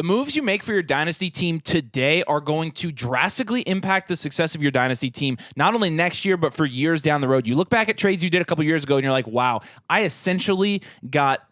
The moves you make for your Dynasty team today are going to drastically impact the success of your Dynasty team, not only next year, but for years down the road. You look back at trades you did a couple years ago, and you're like, wow, I essentially got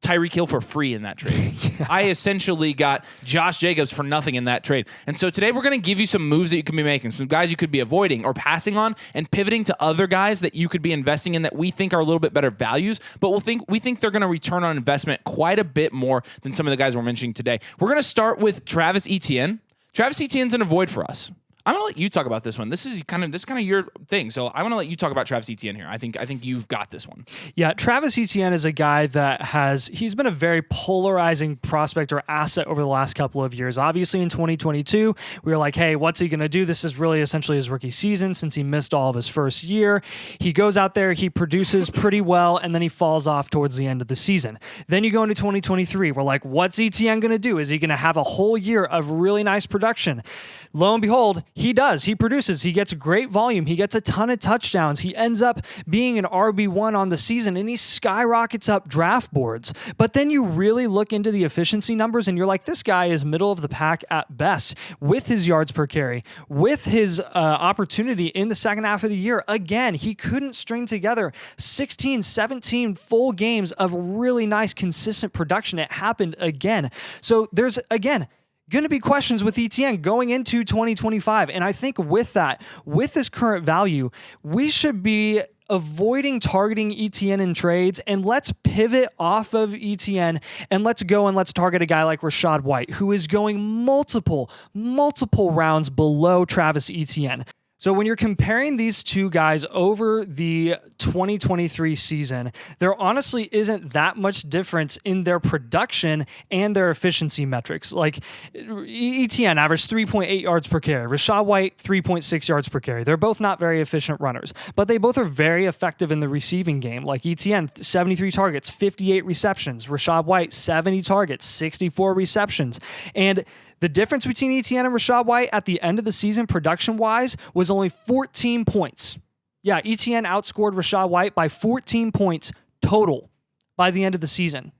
Tyreek Hill for free in that trade. Yeah. I essentially got Josh Jacobs for nothing in that trade. And so today we're going to give you some moves that you can be making, some guys you could be avoiding or passing on, and pivoting to other guys that you could be investing in that we think are a little bit better values, but we think they're going to return on investment quite a bit more than some of the guys we're mentioning today. We're going to start with Travis Etienne. Travis Etienne's an avoid for us. I'm going to let you talk about this one. This is kind of your thing. So I want to let you talk about Travis Etienne here. I think you've got this one. Yeah, Travis Etienne is a guy that he's been a very polarizing prospect or asset over the last couple of years. Obviously in 2022, we were like, hey, what's he going to do? This is really essentially his rookie season since he missed all of his first year. He goes out there, he produces pretty well, and then he falls off towards the end of the season. Then you go into 2023. We're like, what's Etienne going to do? Is he going to have a whole year of really nice production? Lo and behold, he does. He produces. He gets great volume. He gets a ton of touchdowns. He ends up being an RB1 on the season, and he skyrockets up draft boards. But then you really look into the efficiency numbers, and you're like, this guy is middle of the pack at best with his yards per carry, with his opportunity in the second half of the year. Again, he couldn't string together 16, 17 full games of really nice, consistent production. It happened again. So there's, again, going to be questions with Etienne going into 2025. And I think with that, with this current value, we should be avoiding targeting Etienne in trades, and let's pivot off of Etienne and let's go and let's target a guy like Rachaad White, who is going multiple rounds below Travis Etienne. So when you're comparing these two guys over the 2023 season, there honestly isn't that much difference in their production and their efficiency metrics. Like Etienne averaged 3.8 yards per carry, Rachaad White 3.6 yards per carry. They're both not very efficient runners, but they both are very effective in the receiving game. Like Etienne, 73 targets, 58 receptions. Rachaad White, 70 targets, 64 receptions. And the difference between Etienne and Rachaad White at the end of the season, production-wise, was only 14 points. Yeah, Etienne outscored Rachaad White by 14 points total by the end of the season.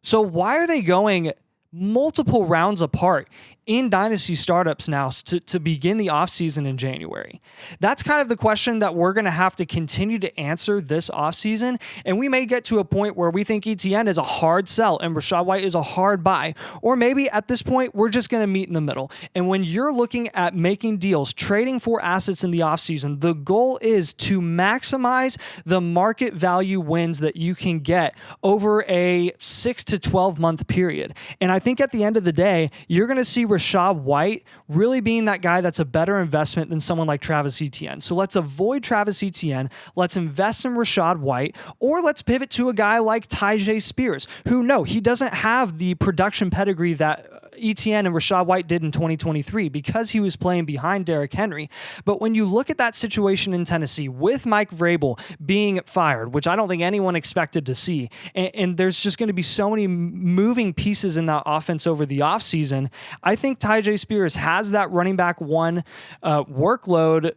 So why are they going multiple rounds apart in Dynasty startups now to begin the offseason in January? That's kind of the question that we're going to have to continue to answer this offseason, and we may get to a point where we think Etienne is a hard sell and Rachaad White is a hard buy, or maybe at this point we're just going to meet in the middle. And when you're looking at making deals, trading for assets in the offseason, the goal is to maximize the market value wins that you can get over a 6 to 12 month period. And I think at the end of the day, you're going to see Rachaad White really being that guy that's a better investment than someone like Travis Etienne. So let's avoid Travis Etienne. Let's invest in Rachaad White, or let's pivot to a guy like Tyjae Spears, who, no, he doesn't have the production pedigree that Etienne and Rachaad White did in 2023 because he was playing behind Derrick Henry. But when you look at that situation in Tennessee with Mike Vrabel being fired, which I don't think anyone expected to see, and there's just going to be so many moving pieces in that offense over the offseason, I think Tyjae Spears has that running back one workload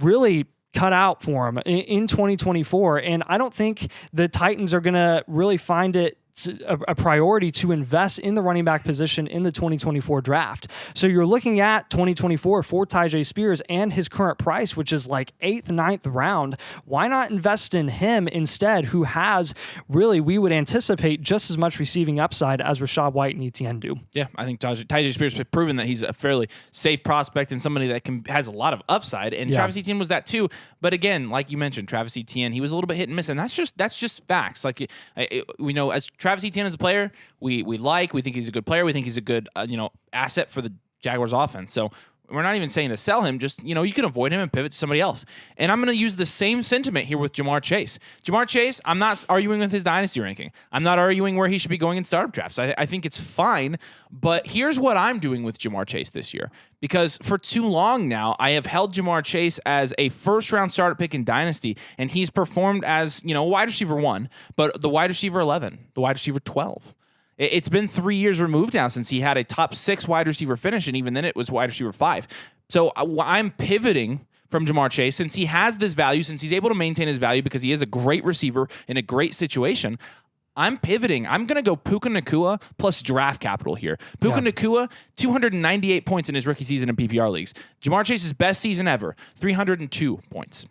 really cut out for him in 2024. And I don't think the Titans are going to really find it a priority to invest in the running back position in the 2024 draft. So you're looking at 2024 for Tyjae Spears and his current price, which is like 8th, 9th round. Why not invest in him instead, who has really, we would anticipate, just as much receiving upside as Rachaad White and Etienne do? Yeah, I think Tyjae Spears has proven that he's a fairly safe prospect and somebody that has a lot of upside. And Travis Etienne was that too. But again, like you mentioned, Travis Etienne, he was a little bit hit and miss, and that's just facts. Like we know, as Travis Etienne as a player, we think he's a good player. We think he's a good asset for the Jaguars offense. So we're not even saying to sell him, just, you can avoid him and pivot to somebody else. And I'm going to use the same sentiment here with Ja'Marr Chase. Ja'Marr Chase, I'm not arguing with his dynasty ranking. I'm not arguing where he should be going in startup drafts. I think it's fine, but here's what I'm doing with Ja'Marr Chase this year. Because for too long now, I have held Ja'Marr Chase as a first-round startup pick in Dynasty, and he's performed as, wide receiver 1, but the wide receiver 11, the wide receiver 12. It's been 3 years removed now since he had a top 6 wide receiver finish, and even then it was wide receiver 5. So I'm pivoting from Ja'Marr Chase since he has this value, since he's able to maintain his value because he is a great receiver in a great situation. I'm pivoting. I'm going to go Puka Nacua plus draft capital here. Puka Nacua, 298 points in his rookie season in PPR leagues. Jamar Chase's best season ever, 302 points.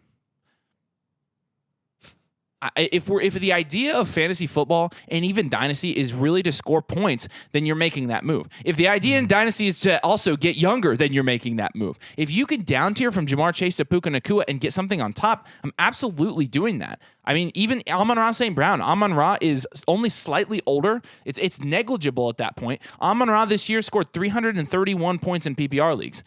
If the idea of fantasy football and even Dynasty is really to score points, then you're making that move. If the idea in Dynasty is to also get younger, then you're making that move. If you can down tier from Jamar Chase to Puka Nacua and get something on top, I'm absolutely doing that. I mean, even Amon-Ra St. Brown. Amon-Ra is only slightly older. It's negligible at that point. Amon-Ra this year scored 331 points in PPR leagues.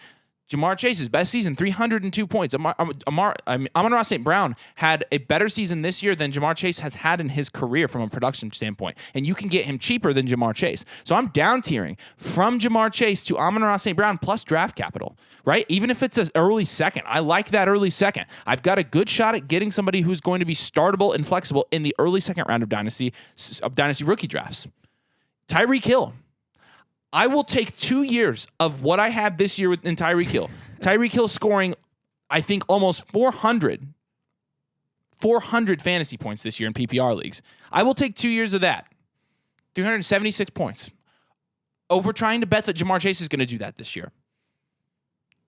Jamar Chase's best season, 302 points. Amon-Ra St. Brown had a better season this year than Jamar Chase has had in his career from a production standpoint. And you can get him cheaper than Jamar Chase. So I'm down tiering from Jamar Chase to Amon-Ra St. Brown plus draft capital, right? Even if it's an early second. I like that early second. I've got a good shot at getting somebody who's going to be startable and flexible in the early second round of Dynasty rookie drafts. Tyreek Hill. I will take 2 years of what I had this year in Tyreek Hill. Tyreek Hill scoring, I think, almost 400 fantasy points this year in PPR leagues. I will take 2 years of that. 376 points. Over trying to bet that Jamar Chase is going to do that this year.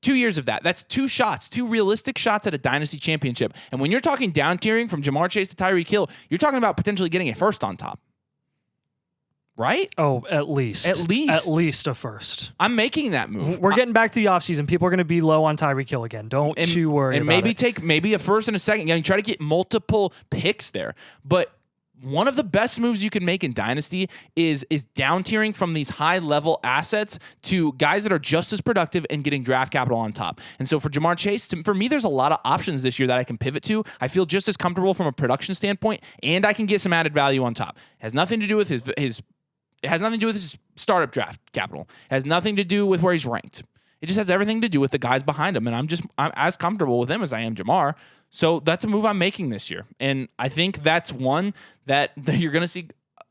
2 years of that. That's 2 shots, 2 realistic shots at a Dynasty championship. And when you're talking down tiering from Jamar Chase to Tyreek Hill, you're talking about potentially getting a first on top. Right? Oh, at least. At least a first. I'm making that move. We're getting back to the offseason. People are going to be low on Tyreek Hill again. Don't you worry about it. And maybe a first and a second. You try to get multiple picks there. But one of the best moves you can make in Dynasty is down tiering from these high-level assets to guys that are just as productive and getting draft capital on top. And so for Jamar Chase, for me, there's a lot of options this year that I can pivot to. I feel just as comfortable from a production standpoint, and I can get some added value on top. It has nothing to do with It has nothing to do with his startup draft capital. It has nothing to do with where he's ranked. It just has everything to do with the guys behind him. And I'm as comfortable with him as I am Jamar. So that's a move I'm making this year. And I think that's one that you're going to see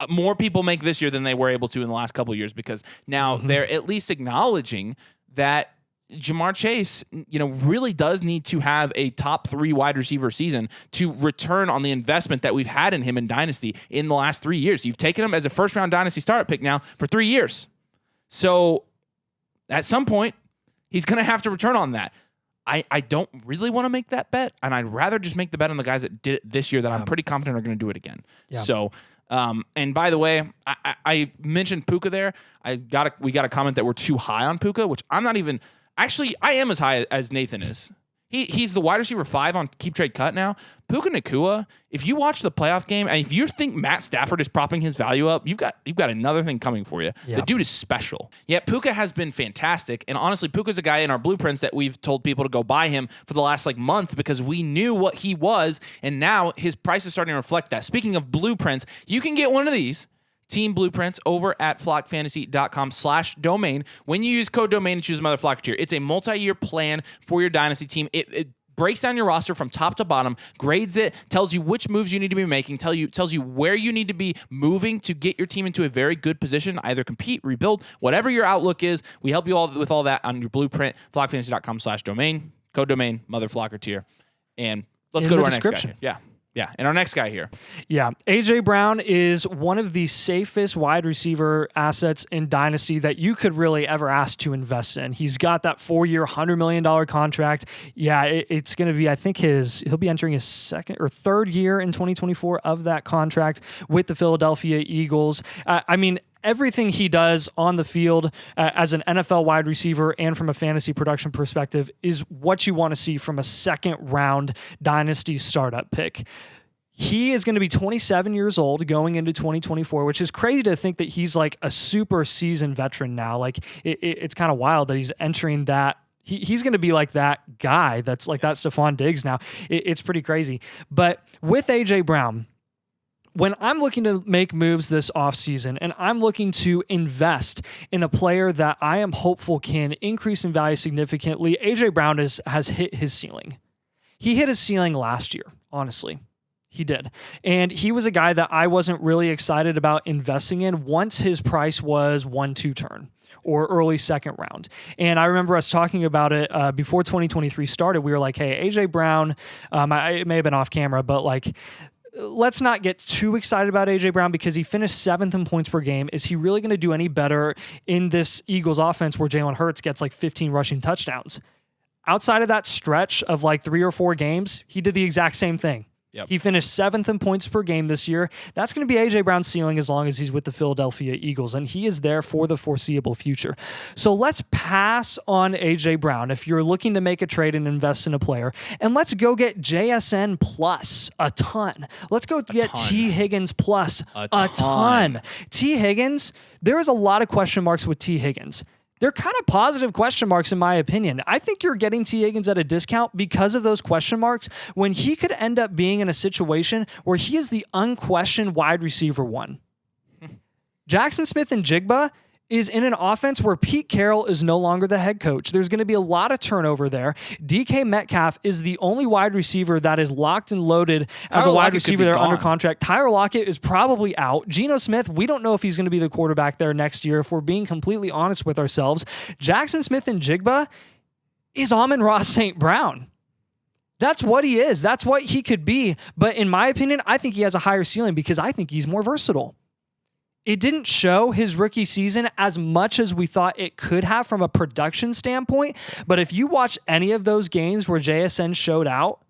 more people make this year than they were able to in the last couple of years, because now they're at least acknowledging that Jamar Chase, really does need to have a top 3 wide receiver season to return on the investment that we've had in him in Dynasty in the last 3 years. You've taken him as a first-round Dynasty startup pick now for 3 years. So at some point, he's going to have to return on that. I don't really want to make that bet, and I'd rather just make the bet on the guys that did it this year that I'm pretty confident are going to do it again. Yeah. So, and by the way, I mentioned Puka there. We got a comment that we're too high on Puka, which I'm not even... Actually, I am as high as Nathan is. He's the wide receiver 5 on Keep Trade Cut now. Puka Nacua, if you watch the playoff game, and if you think Matt Stafford is propping his value up, you've got another thing coming for you. Yep. The dude is special. Yeah, Puka has been fantastic. And honestly, Puka's a guy in our blueprints that we've told people to go buy him for the last month because we knew what he was, and now his price is starting to reflect that. Speaking of blueprints, you can get one of these team blueprints over at flockfantasy.com/domain. When you use code domain and choose Mother Flocker tier, it's a multi-year plan for your Dynasty team. It breaks down your roster from top to bottom, grades it, tells you which moves you need to be making, tells you where you need to be moving to get your team into a very good position, either compete, rebuild, whatever your outlook is. We help you all with all that on your blueprint, flockfantasy.com/domain, code domain, Mother Flocker tier. And let's go to our next guy. Yeah, and our next guy here. Yeah, A.J. Brown is one of the safest wide receiver assets in Dynasty that you could really ever ask to invest in. He's got that 4-year, $100 million contract. Yeah, it's going to be, I think he'll be entering his second or third year in 2024 of that contract with the Philadelphia Eagles. Everything he does on the field as an NFL wide receiver and from a fantasy production perspective is what you want to see from a second-round Dynasty startup pick. He is going to be 27 years old going into 2024, which is crazy to think that he's like a super seasoned veteran now. It's kind of wild that he's entering that. He's going to be like that guy that's like that Stephon Diggs now. It's pretty crazy. But with A.J. Brown, when I'm looking to make moves this offseason and I'm looking to invest in a player that I am hopeful can increase in value significantly, A.J. Brown has hit his ceiling. He hit his ceiling last year, honestly. He did. And he was a guy that I wasn't really excited about investing in once his price was 1-2 turn or early second round. And I remember us talking about it before 2023 started. We were like, hey, A.J. Brown, it may have been off camera, but let's not get too excited about A.J. Brown because he finished 7th in points per game. Is he really going to do any better in this Eagles offense where Jalen Hurts gets like 15 rushing touchdowns? Outside of that stretch of like 3 or 4 games, he did the exact same thing. Yep. He finished 7th in points per game this year. That's going to be A.J. Brown's ceiling as long as he's with the Philadelphia Eagles, and he is there for the foreseeable future. So let's pass on A.J. Brown if you're looking to make a trade and invest in a player, and let's go get JSN plus a ton. Let's go get T. Higgins plus a ton. T. Higgins, there is a lot of question marks with T. Higgins. They're kind of positive question marks in my opinion. I think you're getting T. Higgins at a discount because of those question marks when he could end up being in a situation where he is the unquestioned wide receiver 1. Jackson Smith-Njigba is in an offense where Pete Carroll is no longer the head coach. There's going to be a lot of turnover there. DK Metcalf is the only wide receiver that is locked and loaded as a wide receiver there under contract. Tyler Lockett is probably out. Geno Smith, we don't know if he's going to be the quarterback there next year, if we're being completely honest with ourselves. Jackson Smith-Njigba is Amon-Ra St. Brown. That's what he is. That's what he could be. But in my opinion, I think he has a higher ceiling because I think he's more versatile. It didn't show his rookie season as much as we thought it could have from a production standpoint. But if you watch any of those games where JSN showed out,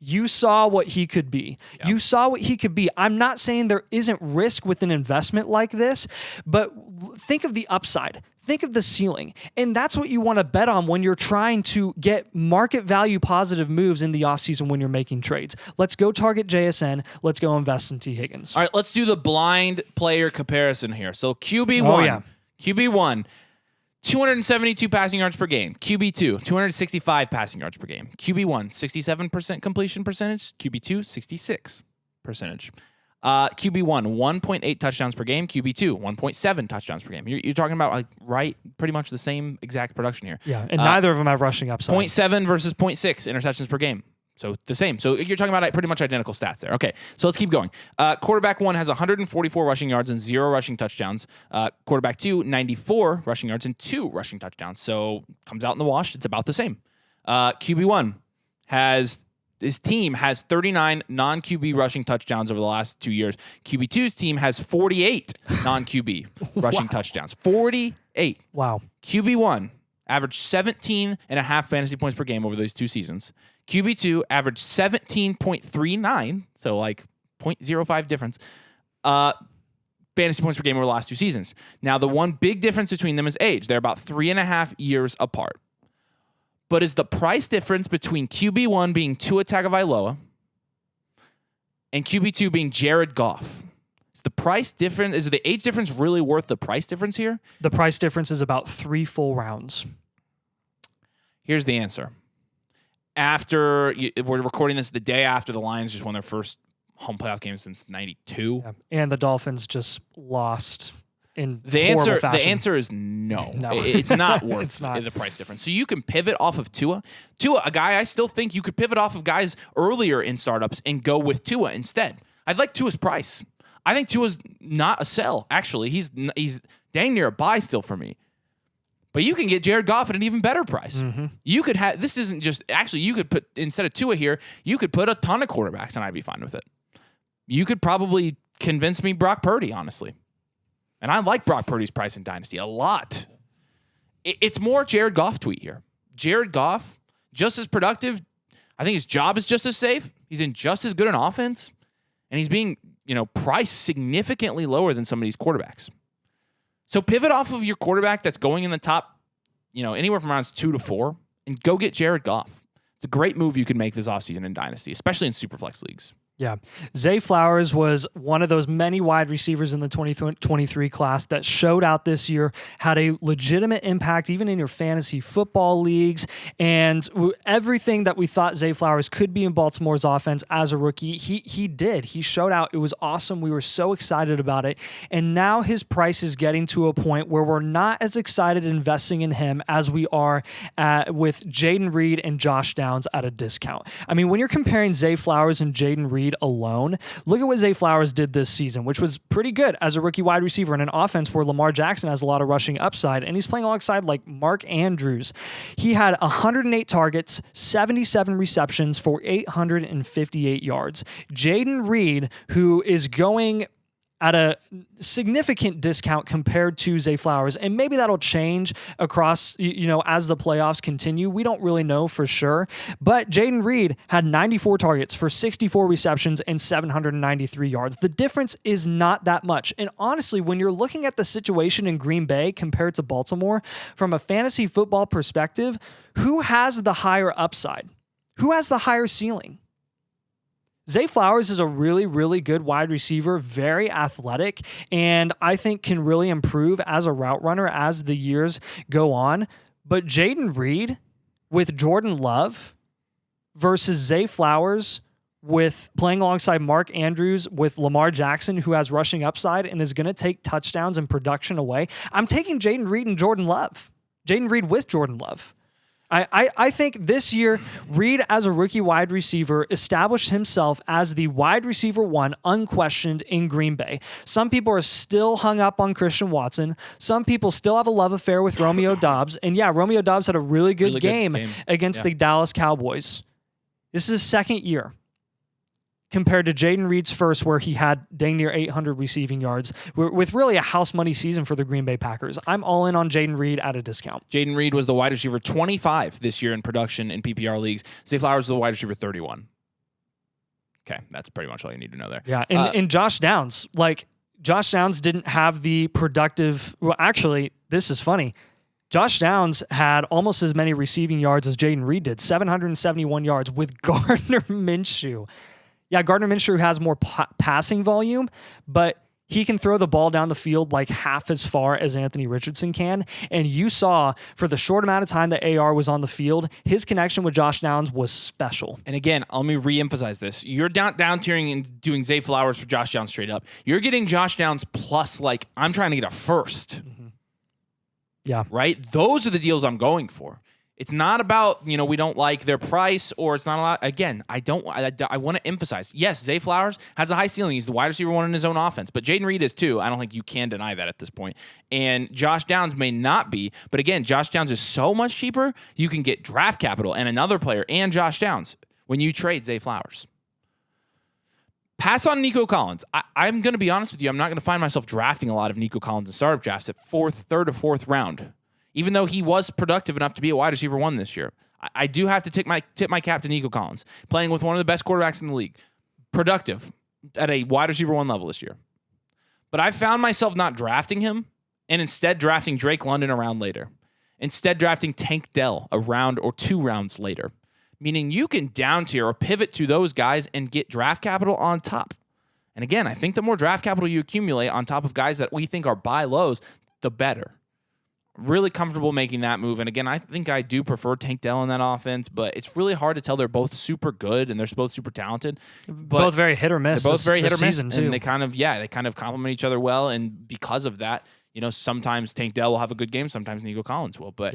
you saw what he could be. Yep. You saw what he could be. I'm not saying there isn't risk with an investment like this, but think of the upside. Think of the ceiling. And that's what you want to bet on when you're trying to get market value positive moves in the offseason when you're making trades. Let's go target JSN. Let's go invest in T. Higgins. All right, let's do the blind player comparison here. So QB1, QB1, 272 passing yards per game. QB2, 265 passing yards per game. QB1, 67% completion percentage. QB2, 66%. QB1, 1.8 touchdowns per game. QB2, 1.7 touchdowns per game. You're talking about pretty much the same exact production here. Yeah, and neither of them have rushing upside. 0.7 versus 0.6 interceptions per game. So the same. So you're talking about pretty much identical stats there. Okay, so let's keep going. Quarterback 1 has 144 rushing yards and 0 rushing touchdowns. Quarterback 2, 94 rushing yards and 2 rushing touchdowns. So comes out in the wash. It's about the same. QB1 his team has 39 non-QB rushing touchdowns over the last 2 years. QB2's team has 48 non-QB rushing touchdowns. 48. Wow. QB1 averaged 17 and a half fantasy points per game over those 2 seasons. QB2 averaged 17.39, so like 0.05 difference, fantasy points per game over the last 2 seasons. Now, the one big difference between them is age. They're about 3.5 years apart. But is the price difference between QB1 being Tua Tagovailoa and QB2 being Jared Goff? Is the price different? Is the age difference really worth the price difference here? The price difference is about 3 full rounds. Here's the answer. We're recording this the day after the Lions just won their first home playoff game since '92. Yeah. And the Dolphins just lost in the horrible answer. fashion. The answer is no. It's not worth the price difference. So you can pivot off of Tua. Tua, a guy I still think you could pivot off of guys earlier in startups and go with Tua instead. I'd like Tua's price. I think Tua's not a sell. Actually, he's dang near a buy still for me. But you can get Jared Goff at an even better price. Mm-hmm. You could have. This isn't just. Actually, you could put instead of Tua here, you could put a ton of quarterbacks, and I'd be fine with it. You could probably convince me Brock Purdy, honestly. And I like Brock Purdy's price in Dynasty a lot. It's more Jared Goff tweet here. Jared Goff, just as productive. I think his job is just as safe. He's in just as good an offense. And he's being, priced significantly lower than some of these quarterbacks. So pivot off of your quarterback that's going in the top, anywhere from rounds 2 to 4, and go get Jared Goff. It's a great move you can make this offseason in Dynasty, especially in Superflex leagues. Yeah. Zay Flowers was one of those many wide receivers in the 2023 class that showed out this year, had a legitimate impact even in your fantasy football leagues, and everything that we thought Zay Flowers could be in Baltimore's offense as a rookie, he did. He showed out. It was awesome. We were so excited about it, and now his price is getting to a point where we're not as excited investing in him as we are with Jaden Reed and Josh Downs at a discount. I mean, when you're comparing Zay Flowers and Jaden Reed, Reed alone. Look at what Zay Flowers did this season, which was pretty good as a rookie wide receiver in an offense where Lamar Jackson has a lot of rushing upside, and he's playing alongside like Mark Andrews. He had 108 targets, 77 receptions for 858 yards. Jaden Reed, who is going at a significant discount compared to Zay Flowers, and maybe that'll change across, as the playoffs continue. We don't really know for sure, but Jaden Reed had 94 targets for 64 receptions and 793 yards. The difference is not that much. And honestly, when you're looking at the situation in Green Bay compared to Baltimore, from a fantasy football perspective, who has the higher upside? Who has the higher ceiling? Zay Flowers is a really, really good wide receiver, very athletic, and I think can really improve as a route runner as the years go on. But Jaden Reed with Jordan Love versus Zay Flowers with playing alongside Mark Andrews with Lamar Jackson, who has rushing upside and is going to take touchdowns and production away. I'm taking Jaden Reed and Jordan Love. Jaden Reed with Jordan Love. I think this year, Reed, as a rookie wide receiver, established himself as the wide receiver one, unquestioned, in Green Bay. Some people are still hung up on Christian Watson. Some people still have a love affair with Romeo Doubs. And yeah, Romeo Doubs had a really good game against the Dallas Cowboys. This is his second year, compared to Jaden Reed's first, where he had dang near 800 receiving yards, with really a house money season for the Green Bay Packers. I'm all in on Jaden Reed at a discount. Jaden Reed was the wide receiver 25 this year in production in PPR leagues. Zay Flowers was the wide receiver 31. Okay, that's pretty much all you need to know there. Yeah, and Josh Downs, Josh Downs didn't have the productive... Well, actually, this is funny. Josh Downs had almost as many receiving yards as Jaden Reed did, 771 yards with Gardner Minshew. Yeah, Gardner Minshew has more passing volume, but he can throw the ball down the field like half as far as Anthony Richardson can. And you saw, for the short amount of time that AR was on the field, his connection with Josh Downs was special. And again, let me reemphasize this. You're down tiering and doing Zay Flowers for Josh Downs straight up. You're getting Josh Downs plus, I'm trying to get a first. Mm-hmm. Yeah. Right? Those are the deals I'm going for. It's not about, we don't like their price, or it's not a lot. Again, I want to emphasize, yes, Zay Flowers has a high ceiling. He's the wide receiver one in his own offense, but Jaden Reed is too. I don't think you can deny that at this point. And Josh Downs may not be, but again, Josh Downs is so much cheaper. You can get draft capital and another player and Josh Downs when you trade Zay Flowers. Pass on Nico Collins. I'm going to be honest with you. I'm not going to find myself drafting a lot of Nico Collins in startup drafts at third or fourth round. Even though he was productive enough to be a wide receiver one this year, I do have to tip my cap to Nico Collins, playing with one of the best quarterbacks in the league, productive at a wide receiver one level this year. But I found myself not drafting him, and instead drafting Drake London a round later. Instead drafting Tank Dell a round or 2 rounds later. Meaning you can down tier or pivot to those guys and get draft capital on top. And again, I think the more draft capital you accumulate on top of guys that we think are buy lows, the better. Really comfortable making that move. And again, I think I do prefer Tank Dell in that offense, but it's really hard to tell. They're both super good and they're both super talented. But both very hit or miss. They're both very hit or miss. Too. And they kind of complement each other well. And because of that, sometimes Tank Dell will have a good game. Sometimes Nico Collins will. But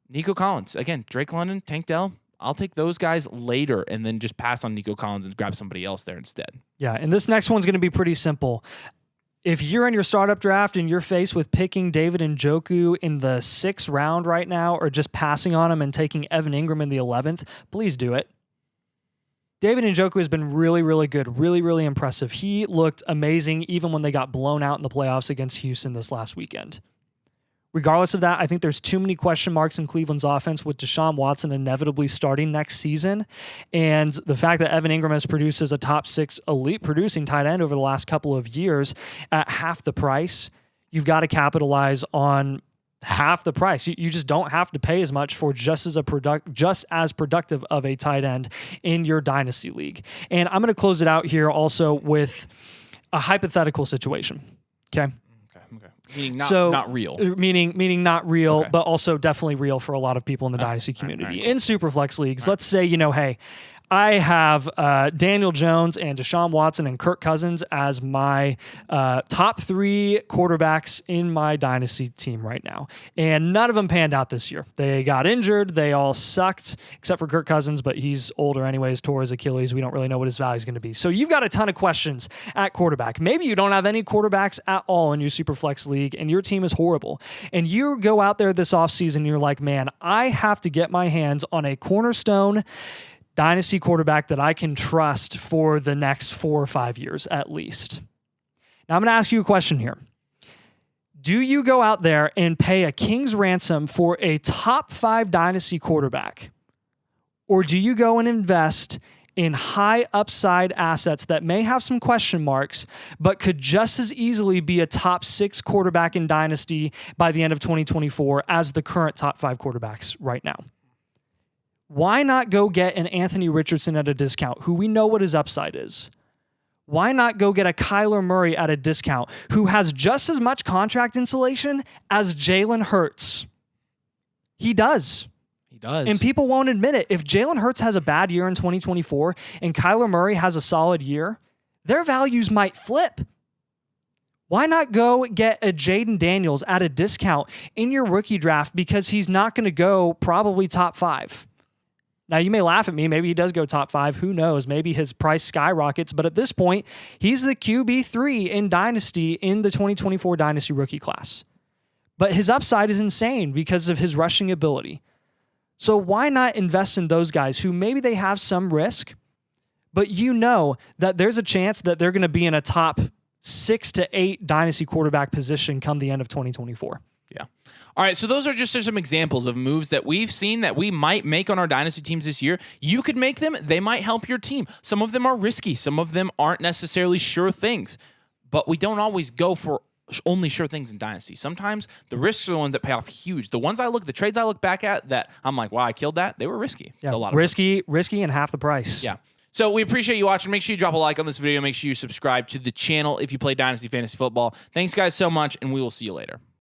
Nico Collins, again, Drake London, Tank Dell, I'll take those guys later and then just pass on Nico Collins and grab somebody else there instead. Yeah, and this next one's going to be pretty simple. If you're in your startup draft and you're faced with picking David Njoku in the 6th round right now, or just passing on him and taking Evan Ingram in the 11th, please do it. David Njoku has been really, really good, really, really impressive. He looked amazing even when they got blown out in the playoffs against Houston this last weekend. Regardless of that, I think there's too many question marks in Cleveland's offense with Deshaun Watson inevitably starting next season. And the fact that Evan Ingram has produced as a top 6 elite producing tight end over the last couple of years at half the price, you've got to capitalize on half the price. You just don't have to pay as much for just as productive of a tight end in your dynasty league. And I'm going to close it out here also with a hypothetical situation. Okay. Meaning not real. Meaning not real, okay, but also definitely real for a lot of people in the dynasty community. In Superflex leagues, let's say, hey, I have Daniel Jones and Deshaun Watson and Kirk Cousins as my top 3 quarterbacks in my dynasty team right now. And none of them panned out this year. They got injured. They all sucked, except for Kirk Cousins, but he's older anyways, tore his Achilles. We don't really know what his value is going to be. So you've got a ton of questions at quarterback. Maybe you don't have any quarterbacks at all in your Superflex league and your team is horrible. And you go out there this offseason and you're like, man, I have to get my hands on a cornerstone dynasty quarterback that I can trust for the next 4 or 5 years at least. Now I'm going to ask you a question here. Do you go out there and pay a king's ransom for a top 5 dynasty quarterback? Or do you go and invest in high upside assets that may have some question marks, but could just as easily be a top 6 quarterback in dynasty by the end of 2024 as the current top 5 quarterbacks right now? Why not go get an Anthony Richardson at a discount, who we know what his upside is? Why not go get a Kyler Murray at a discount, who has just as much contract insulation as Jalen Hurts? He does. He does. And people won't admit it. If Jalen Hurts has a bad year in 2024 and Kyler Murray has a solid year, their values might flip. Why not go get a Jaden Daniels at a discount in your rookie draft because he's not going to go probably top 5? Now, you may laugh at me. Maybe he does go top 5. Who knows? Maybe his price skyrockets. But at this point, he's the QB3 in Dynasty in the 2024 Dynasty rookie class. But his upside is insane because of his rushing ability. So why not invest in those guys who maybe they have some risk, but you know that there's a chance that they're going to be in a top 6 to 8 Dynasty quarterback position come the end of 2024. Yeah. All right, so those are just some examples of moves that we've seen that we might make on our dynasty teams this year. You could make them. They might help your team. Some of them are risky. Some of them aren't necessarily sure things. But we don't always go for only sure things in dynasty. Sometimes the risks are the ones that pay off huge. The trades I look back at that I'm like, wow, I killed that. They were risky. Yeah, a lot of risky and half the price. Yeah. So we appreciate you watching. Make sure you drop a like on this video. Make sure you subscribe to the channel if you play Dynasty Fantasy Football. Thanks, guys, so much, and we will see you later.